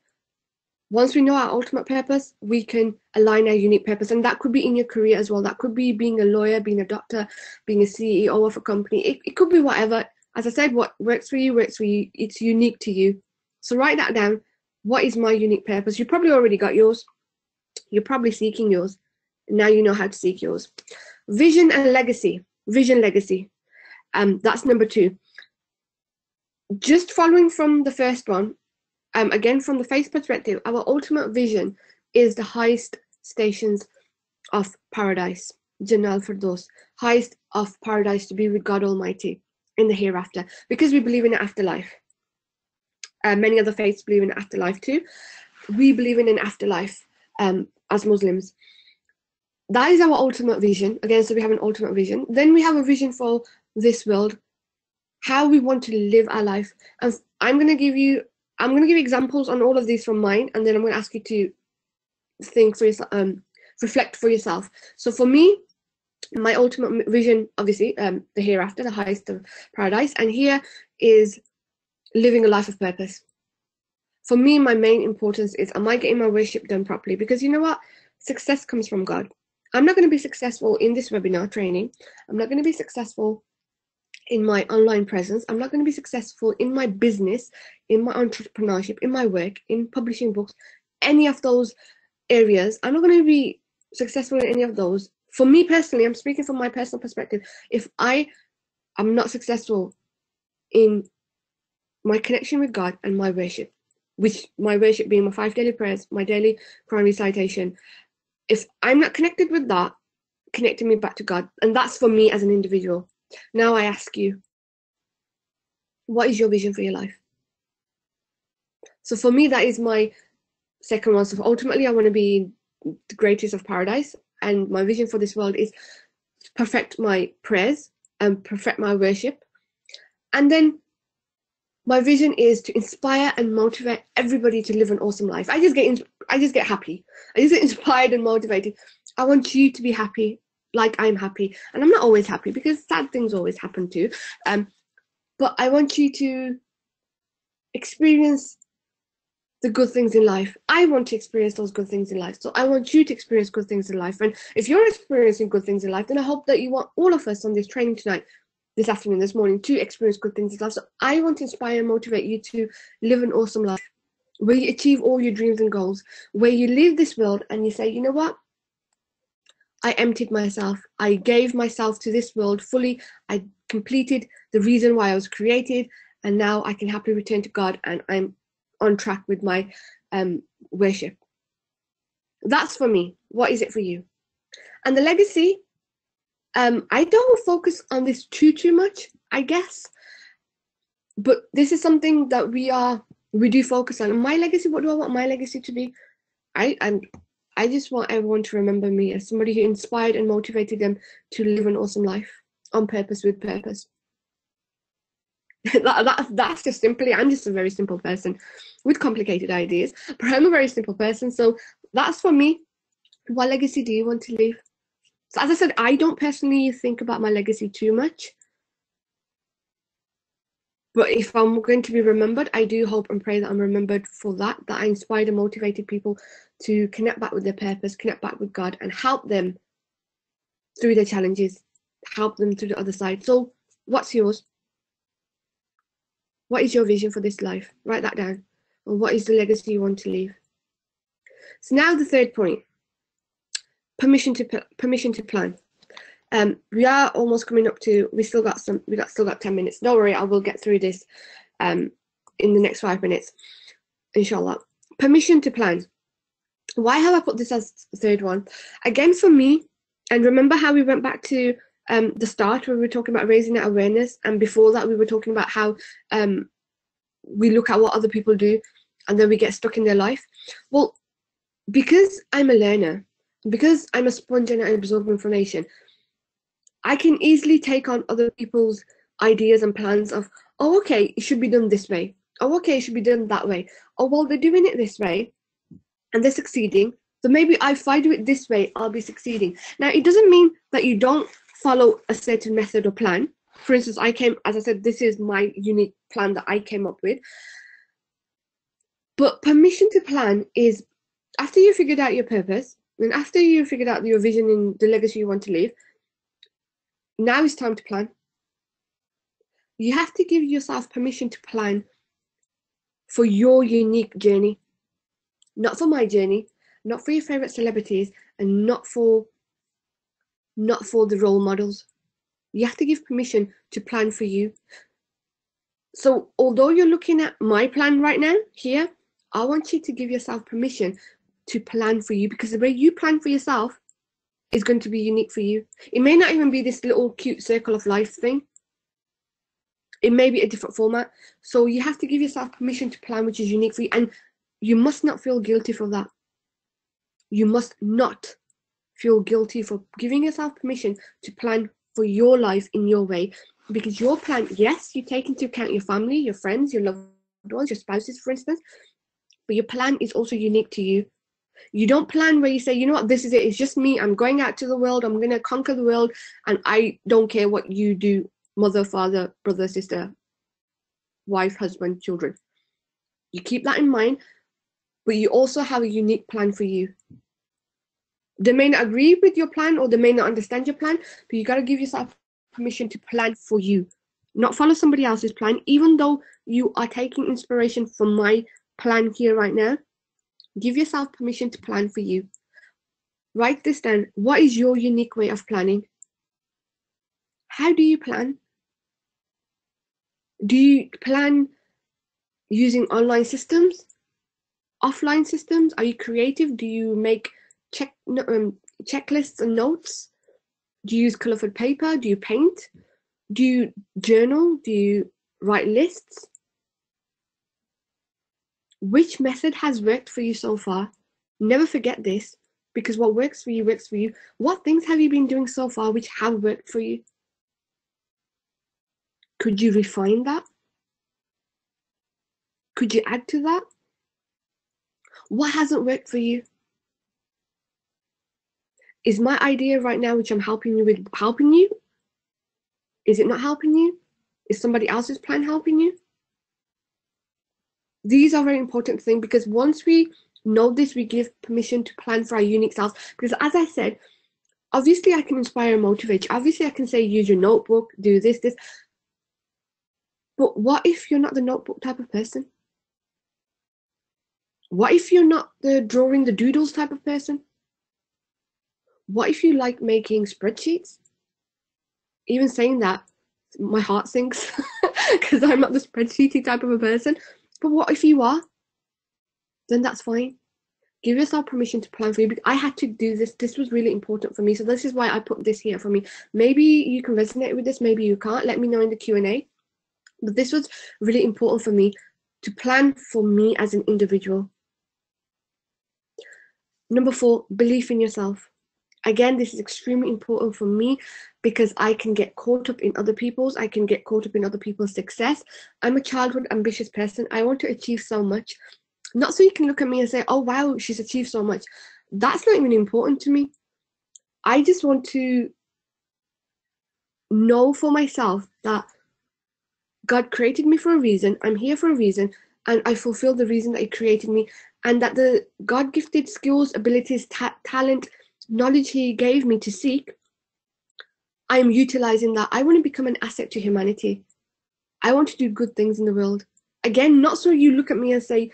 once we know our ultimate purpose, we can align our unique purpose. And that could be in your career as well. That could be being a lawyer, being a doctor, being a CEO of a company. It could be whatever. As I said, what works for you, works for you. It's unique to you. So write that down. What is my unique purpose? You probably already got yours. You're probably seeking yours. Now you know how to seek yours. Vision and legacy. Vision, legacy. That's number two. Just following from the first one, again, from the faith perspective, our ultimate vision is the highest stations of paradise, Jannah al-Firdaus, highest of paradise, to be with God Almighty in the hereafter, because we believe in an afterlife. Many other faiths believe in an afterlife too. We believe in an afterlife as Muslims. That is our ultimate vision. Again, so we have an ultimate vision. Then we have a vision for this world, how we want to live our life. And I'm going to give you examples on all of these from mine, and then I'm going to ask you to think for yourself, reflect for yourself. So for me, my ultimate vision, obviously, the hereafter, the highest of paradise, and here is living a life of purpose. For me, my main importance is, am I getting my worship done properly? Because you know what? Success comes from God. I'm not going to be successful in this webinar training. I'm not going to be successful in my online presence. I'm not going to be successful in my business, in my entrepreneurship, in my work, in publishing books, any of those areas. I'm not going to be successful in any of those. For me personally, I'm speaking from my personal perspective. If I am not successful in my connection with God and my worship, which my worship being my 5 daily prayers, my daily Quran recitation, if I'm not connected with that, connecting me back to God, and that's for me as an individual. Now I ask you, what is your vision for your life? So for me, that is my second one. So ultimately, I want to be the greatest of paradise, and my vision for this world is to perfect my prayers, and perfect my worship. And then my vision is to inspire and motivate everybody to live an awesome life. I just get happy. I just get inspired and motivated. I want you to be happy like I'm happy. And I'm not always happy because sad things always happen too. But I want you to experience the good things in life. I want to experience those good things in life. So I want you to experience good things in life. And if you're experiencing good things in life, then I hope that you want all of us on this training tonight, this afternoon, this morning, to experience good things in life. So I want to inspire and motivate you to live an awesome life where you achieve all your dreams and goals, where you leave this world and you say, you know what? I emptied myself. I gave myself to this world fully. I completed the reason why I was created. And now I can happily return to God and I'm on track with my worship. That's for me. What is it for you? And the legacy, I don't focus on this too much, I guess. But this is something that we do focus on. And my legacy, what do I want my legacy to be? I just want everyone to remember me as somebody who inspired and motivated them to live an awesome life on purpose, with purpose. That's just simply, I'm just a very simple person with complicated ideas, but I'm a very simple person. So that's for me. What legacy do you want to leave? So as I said, I don't personally think about my legacy too much. But if I'm going to be remembered, I do hope and pray that I'm remembered for that I inspired and motivated people to connect back with their purpose, connect back with God, and help them through their challenges, help them to the other side. So what's yours? What is your vision for this life? Write that down. And what is the legacy you want to leave? So now the third point, permission to plan. We are almost coming up to, we still got 10 minutes. Don't worry, I will get through this in the next 5 minutes, inshallah. Permission to plan. Why have I put this as the third one? Again, for me, and remember how we went back to the start where we were talking about raising that awareness, and before that we were talking about how we look at what other people do and then we get stuck in their life. Well, because I'm a learner, because I'm a sponge and I absorb information, I can easily take on other people's ideas and plans of, oh, okay, it should be done this way. Oh, okay, it should be done that way. Oh, well, they're doing it this way and they're succeeding. So maybe if I do it this way, I'll be succeeding. Now, it doesn't mean that you don't follow a certain method or plan. For instance, as I said, this is my unique plan that I came up with. But permission to plan is after you figured out your purpose and after you figured out your vision and the legacy you want to leave, now it's time to plan. You have to give yourself permission to plan for your unique journey, not for my journey, not for your favorite celebrities, and not for the role models. You have to give permission to plan for you. So although you're looking at my plan right now here, I want you to give yourself permission to plan for you, because the way you plan for yourself is going to be unique for you. It may not even be this little cute circle of life thing. It may be a different format. So you have to give yourself permission to plan, which is unique for you. And you must not feel guilty for that. You must not feel guilty for giving yourself permission to plan for your life in your way. Because your plan, yes, you take into account your family, your friends, your loved ones, your spouses, for instance. But your plan is also unique to you. You don't plan where you say, you know what, this is it. It's just me. I'm going out to the world. I'm going to conquer the world. And I don't care what you do, mother, father, brother, sister, wife, husband, children. You keep that in mind, but you also have a unique plan for you. They may not agree with your plan or they may not understand your plan, but you got to give yourself permission to plan for you, not follow somebody else's plan, even though you are taking inspiration from my plan here right now. Give yourself permission to plan for you. Write this down. What is your unique way of planning? How do you plan? Do you plan using online systems? Offline systems? Are you creative? Do you make checklists and notes? Do you use colourful paper? Do you paint? Do you journal? Do you write lists? Which method has worked for you so far? Never forget this, because what works for you works for you. What things have you been doing so far which have worked for you? Could you refine that? Could you add to that? What hasn't worked for you? Is my idea right now, which I'm helping you with, helping you? Is it not helping you? Is somebody else's plan helping you? These are very important things, because once we know this, we give permission to plan for our unique selves. Because as I said, obviously I can inspire and motivate you. Obviously I can say, use your notebook, do this. But what if you're not the notebook type of person? What if you're not the drawing the doodles type of person? What if you like making spreadsheets? Even saying that, my heart sinks because I'm not the spreadsheety type of a person. But what if you are? Then that's fine. Give yourself permission to plan for you. I had to do this. This was really important for me. So this is why I put this here for me. Maybe you can resonate with this. Maybe you can't. Let me know in the Q&A. But this was really important for me to plan for me as an individual. Number 4, belief in yourself. Again, this is extremely important for me because I can get caught up in other people's. I can get caught up in other people's success. I'm a childhood ambitious person. I want to achieve so much. Not so you can look at me and say, oh, wow, she's achieved so much. That's not even important to me. I just want to know for myself that God created me for a reason. I'm here for a reason. And I fulfill the reason that He created me. And that the God-gifted skills, abilities, talent, knowledge He gave me to seek, I am utilizing that. I want to become an asset to humanity. I want to do good things in the world. Again, not so you look at me and say,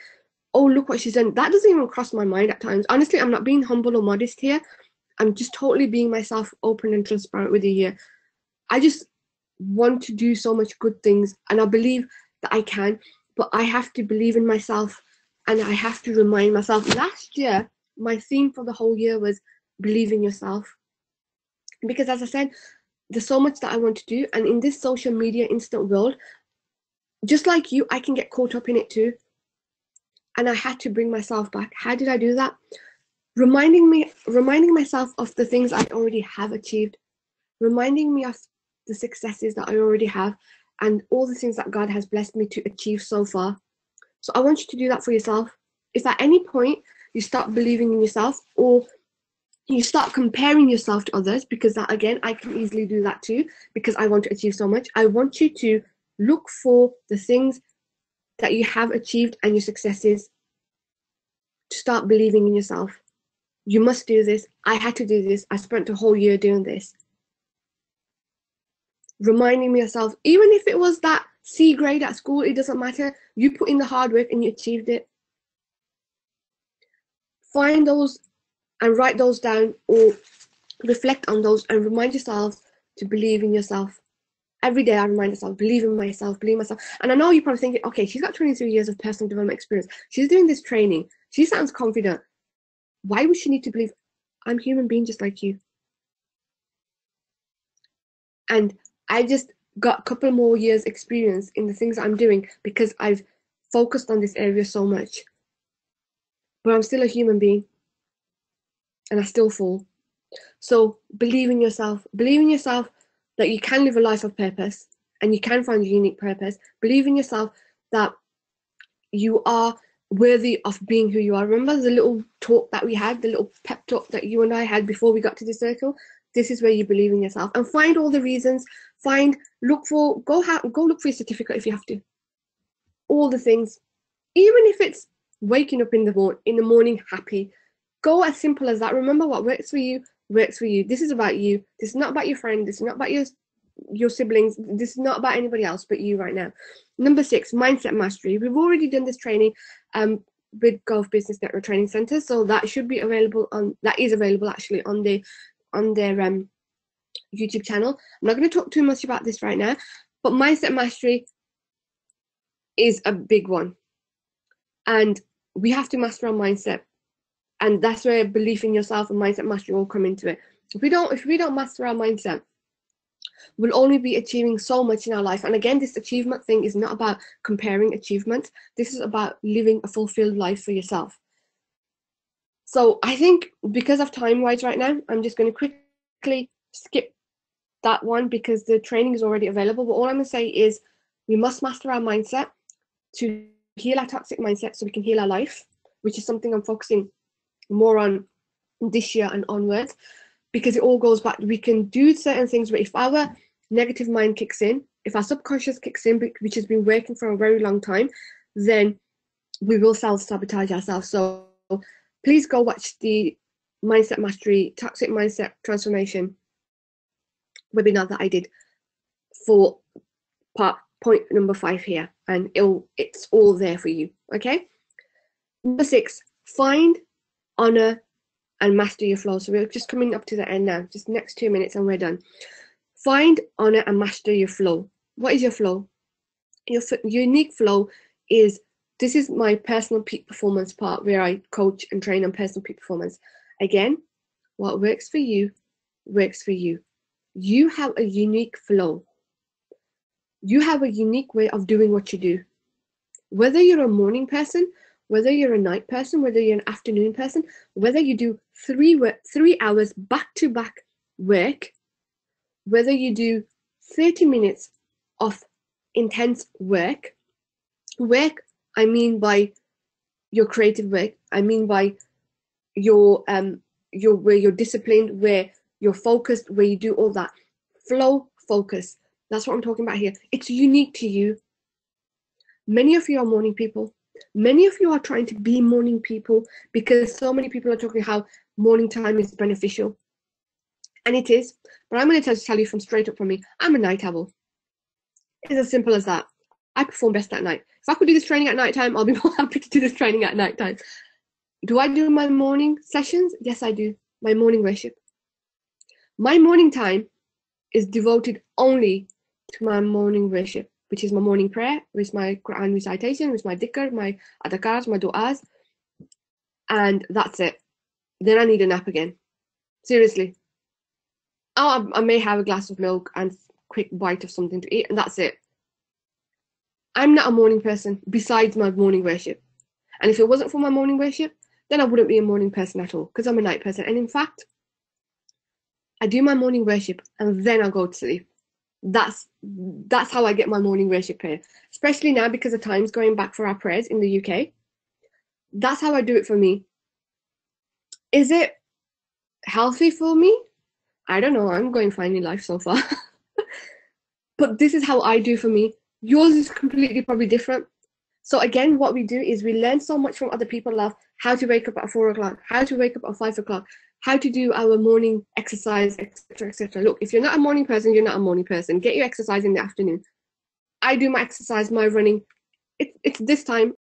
oh, look what she's done. That doesn't even cross my mind at times. Honestly, I'm not being humble or modest here. I'm just totally being myself, open and transparent with you here. I just want to do so much good things, and I believe that I can, but I have to believe in myself, and I have to remind myself. Last year, my theme for the whole year was believe in yourself. Because as I said, there's so much that I want to do, and in this social media instant world, just like you, I can get caught up in it too. And I had to bring myself back. How did I do that? Reminding myself of the things I already have achieved, reminding me of the successes that I already have, and all the things that God has blessed me to achieve so far. So I want you to do that for yourself. If at any point you start believing in yourself, or you start comparing yourself to others, because that, again, I can easily do that too, because I want to achieve so much. I want you to look for the things that you have achieved and your successes, to start believing in yourself. You must do this. I had to do this. I spent a whole year doing this. Reminding myself, even if it was that C grade at school, it doesn't matter. You put in the hard work and you achieved it. Find those and write those down, or reflect on those and remind yourself to believe in yourself. Every day I remind myself, believe in myself, believe in myself. And I know you're probably thinking, okay, she's got 23 years of personal development experience. She's doing this training. She sounds confident. Why would she need to believe? I'm a human being just like you. And I just got a couple more years experience in the things I'm doing because I've focused on this area so much. But I'm still a human being, and I still fall. So believe in yourself. Believe in yourself that you can live a life of purpose and you can find a unique purpose. Believe in yourself that you are worthy of being who you are. Remember the little talk that we had, the little pep talk that you and I had before we got to the circle? This is where you believe in yourself. And find all the reasons. Go look for your certificate if you have to. All the things. Even if it's waking up in the morning happy. Go as simple as that. Remember, what works for you works for you. This is about you. This is not about your friend. This is not about your siblings. This is not about anybody else but you right now. Number 6, mindset mastery. We've already done this training with Gulf Business Network Training Center, so that should be available that is available actually on their YouTube channel. I'm not going to talk too much about this right now, but mindset mastery is a big one, and we have to master our mindset. And that's where belief in yourself and mindset mastery all come into it. If we don't master our mindset, we'll only be achieving so much in our life. And again, this achievement thing is not about comparing achievements. This is about living a fulfilled life for yourself. So I think because of time-wise right now, I'm just going to quickly skip that one because the training is already available. But all I'm going to say is we must master our mindset to heal our toxic mindset so we can heal our life, which is something I'm focusing more on this year and onwards, because it all goes back. We can do certain things, but if our negative mind kicks in, if our subconscious kicks in, which has been working for a very long time, then we will self-sabotage ourselves. So please go watch the Mindset Mastery Toxic Mindset Transformation webinar that I did for point number 5 here, and it's all there for you. Okay. Number 6, find, honor, and master your flow. So we're just coming up to the end now, just next 2 minutes and we're done. Find, honor, and master your flow. What is your flow? Your unique flow is, this is my personal peak performance part where I coach and train on personal peak performance. Again, what works for you works for you. You have a unique flow. You have a unique way of doing what you do. Whether you're a morning person, whether you're a night person, whether you're an afternoon person, whether you do 3 hours back-to-back work, whether you do 30 minutes of intense work, I mean by your creative work, I mean by your where you're disciplined, where you're focused, where you do all that. Flow, focus. That's what I'm talking about here. It's unique to you. Many of you are morning people. Many of you are trying to be morning people because so many people are talking how morning time is beneficial. And it is. But I'm going to tell you from straight up from me, I'm a night owl. It's as simple as that. I perform best at night. If I could do this training at night time, I'll be more happy to do this training at night time. Do I do my morning sessions? Yes, I do. My morning worship. My morning time is devoted only to my morning worship, which is my morning prayer, with my Quran recitation, with my dhikr, my adhkars, my du'as, and that's it. Then I need a nap again. Seriously. Oh, I may have a glass of milk and a quick bite of something to eat, and that's it. I'm not a morning person besides my morning worship. And if it wasn't for my morning worship, then I wouldn't be a morning person at all, because I'm a night person. And in fact, I do my morning worship and then I'll go to sleep. That's how I get my morning worship here, especially now because the time's going back for our prayers in the UK. That's how I do it for me. Is it healthy for me? I don't know. I'm going fine in life so far. But this is how I do for me. Yours is completely probably different. So again, what we do is we learn so much from other people of how to wake up at 4 o'clock, how to wake up at 5 o'clock, how to do our morning exercise, etc., etc. Look, if you're not a morning person, you're not a morning person. Get your exercise in the afternoon. I do my exercise, my running. It's this time.